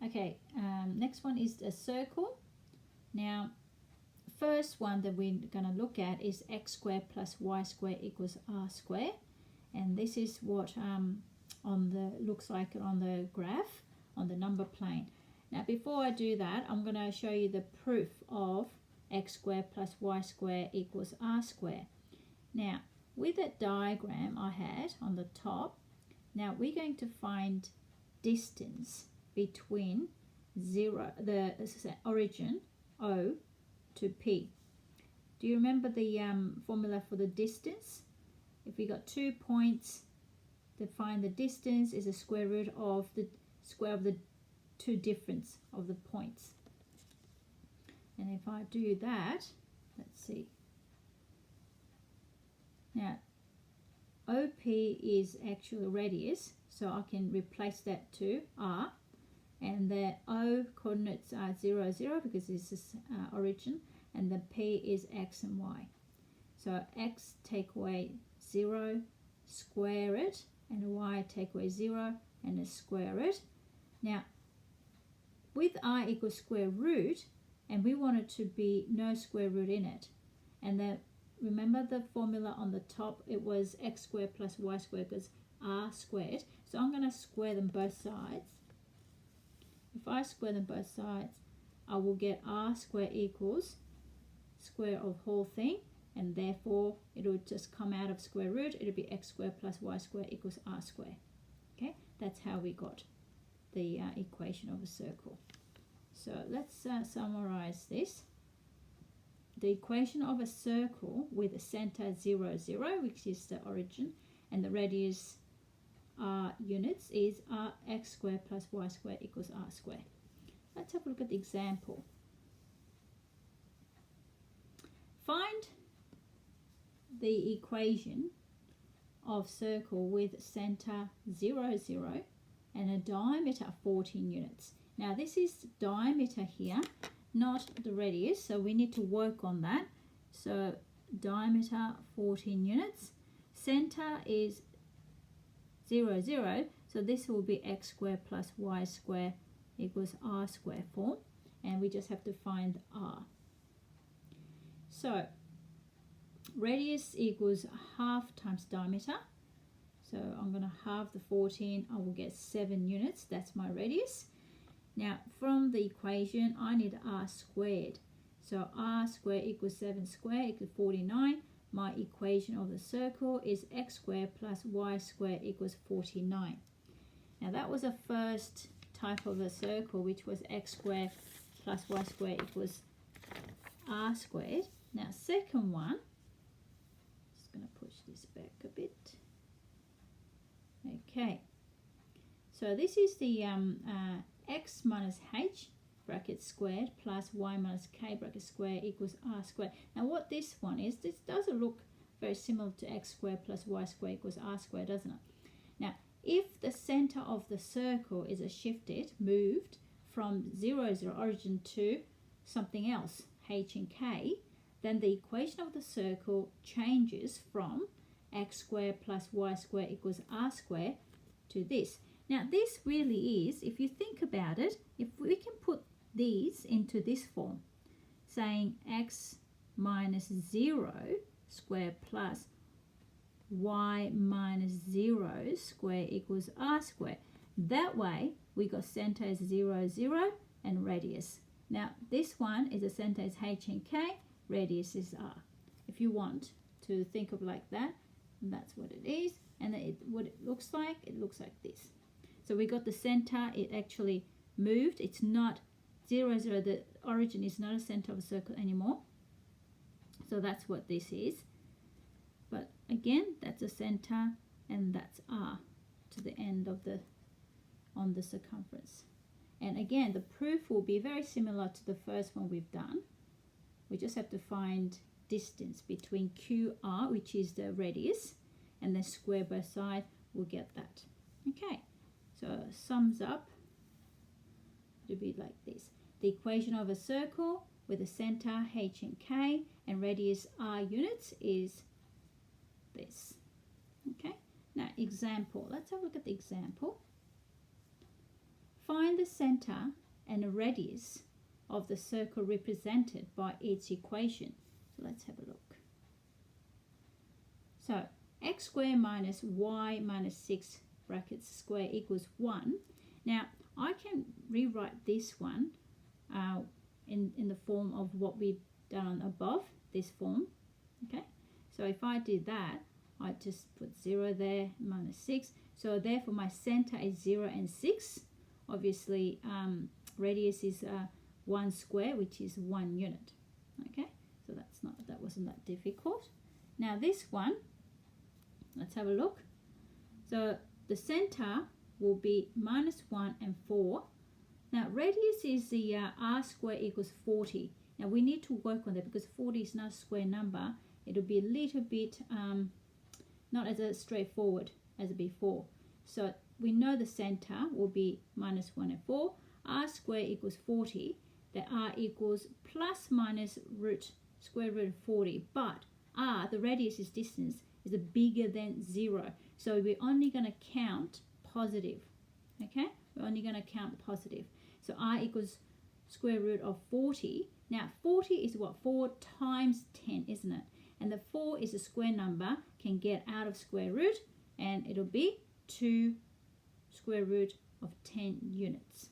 Okay, next one is a circle. Now, first one that we're going to look at is x squared plus y squared equals r squared. And this is what looks like on the graph on the number plane. Now, before I do that, I'm going to show you the proof of x squared plus y squared equals r squared. Now, with that diagram I had on the top, now we're going to find distance between the origin O to P. Do you remember the formula for the distance? If we got 2 points, to find the distance is the square root of the square of the two difference of the points. And if I do that, let's see. Now, OP is actually radius, so I can replace that to R. And the O coordinates are 0, 0 because this is origin, and the P is X and Y. So X take away 0, square it, and Y take away 0 and square it. Now, with R equals square root, and we want it to be no square root in it. And then remember the formula on the top, it was x squared plus y squared equals r squared. So I'm going to square them both sides. If I square them both sides, I will get r squared equals square of whole thing, and therefore it will just come out of square root. It'll be x squared plus y squared equals r squared. Okay, that's how we got the equation of a circle. So let's summarize this. The equation of a circle with a center 0, 0, which is the origin, and the radius r units is x squared plus y squared equals r squared. Let's have a look at the example. Find the equation of circle with center 0, 0 and a diameter 14 units. Now this is diameter here, not the radius, so we need to work on that. So diameter 14 units, center is 0, 0, so this will be x squared plus y squared equals r squared form, and we just have to find r. So radius equals half times diameter, so I'm going to halve the 14, I will get 7 units, that's my radius. Now from the equation I need r squared, so r squared equals 7 squared equals 49. My equation of the circle is x squared plus y squared equals 49. Now that was the first type of a circle, which was x squared plus y squared equals r squared. Now second one, just going to push this back a bit. Okay, so this is the x minus h bracket squared plus y minus k bracket squared equals r squared. Now what this one is, this doesn't look very similar to x squared plus y squared equals r squared, doesn't it? Now if the center of the circle is shifted, moved from 0, 0 origin to something else, h and k, then the equation of the circle changes from x squared plus y squared equals r squared to this. Now this really is, if you think about it, if we can put these into this form, saying x minus 0 squared plus y minus 0 squared equals r squared. That way we got center as 0, 0 and radius. Now this one is the center is h and k, radius is r. If you want to think of like that, that's what it is. And what it looks like this. So we got the center, it actually moved. It's not 0, 0, the origin is not a center of a circle anymore. So that's what this is. But again, that's a center, and that's r to the end of on the circumference. And again, the proof will be very similar to the first one we've done. We just have to find distance between QR, which is the radius, and then square both sides, we'll get that. Okay, so sums up to be like this. The equation of a circle with a center h and k and radius r units is this. Okay, now example. Let's have a look at the example. Find the center and the radius of the circle represented by each equation. So let's have a look. So x squared minus y minus 6 brackets square equals 1. Now I can rewrite this one in the form of what we've done above, this form. Okay, so if I did that, I just put 0 there, minus 6. So therefore my center is 0 and 6. Obviously radius is 1 square, which is 1 unit. Okay, so that wasn't that difficult. Now this one, let's have a look. So the center will be minus 1 and 4. Now radius is the r square equals 40. Now we need to work on that because 40 is not a square number. It'll be a little bit not as straightforward as before. So we know the center will be minus 1 and 4. R square equals 40. The r equals plus minus square root of 40. But r, the radius is distance, is bigger than 0. So we're only going to count positive. Okay? We're only going to count positive. So r equals square root of 40. Now 40 is what? 4 times 10, isn't it? And the 4 is a square number, can get out of square root, and it'll be 2 square root of 10 units.